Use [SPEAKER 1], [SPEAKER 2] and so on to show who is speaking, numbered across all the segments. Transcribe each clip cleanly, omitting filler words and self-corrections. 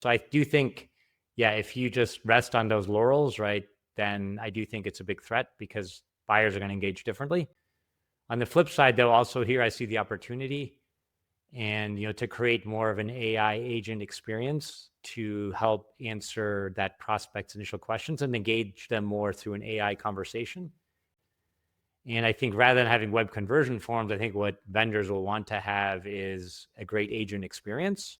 [SPEAKER 1] So I do think, yeah, if you just rest on those laurels, right, then I do think it's a big threat because buyers are going to engage differently. On the flip side, though, also here I see the opportunity and to create more of an AI agent experience to help answer that prospect's initial questions and engage them more through an AI conversation. And I think rather than having web conversion forms, I think what vendors will want to have is a great agent experience.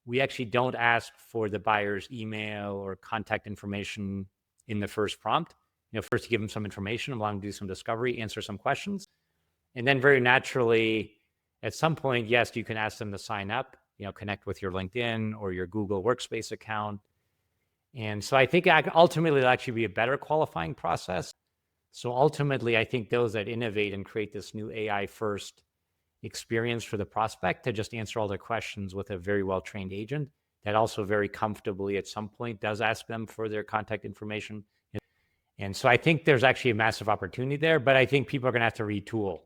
[SPEAKER 1] We actually don't ask for the buyer's email or contact information in the first prompt. First you give them some information, allow them to do some discovery, answer some questions. And then very naturally, at some point, yes, you can ask them to sign up, connect with your LinkedIn or your Google Workspace account. And so I think ultimately it'll actually be a better qualifying process. So ultimately, I think those that innovate and create this new AI first experience for the prospect to just answer all their questions with a very well-trained agent that also very comfortably at some point does ask them for their contact information. And so I think there's actually a massive opportunity there, but I think people are going to have to retool.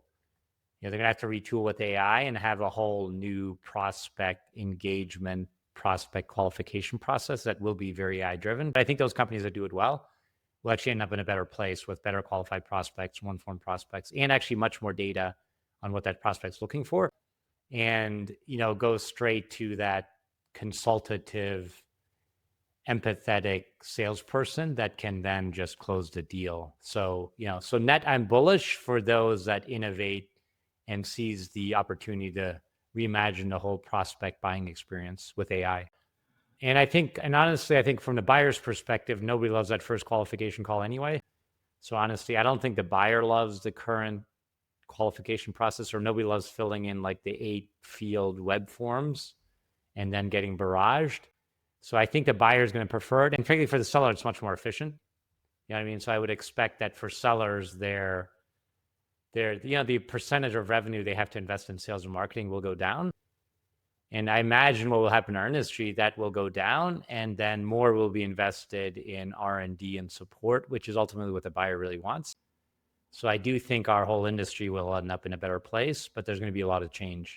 [SPEAKER 1] They're going to have to retool with AI and have a whole new prospect engagement, prospect qualification process that will be very AI driven. But I think those companies that do it well will actually end up in a better place with better qualified prospects, one-form prospects, and actually much more data on what that prospect's looking for. And, go straight to that consultative, empathetic salesperson that can then just close the deal. So, so net, I'm bullish for those that innovate and seize the opportunity to reimagine the whole prospect buying experience with AI. And honestly, I think from the buyer's perspective, nobody loves that first qualification call anyway. So honestly, I don't think the buyer loves the current qualification process, or nobody loves filling in like the 8 field web forms and then getting barraged. So I think the buyer is going to prefer it. And frankly, for the seller, it's much more efficient. You know what I mean? So I would expect that for sellers, the percentage of revenue they have to invest in sales and marketing will go down. And I imagine what will happen in our industry, that will go down, and then more will be invested in R&D and support, which is ultimately what the buyer really wants. So I do think our whole industry will end up in a better place, but there's going to be a lot of change.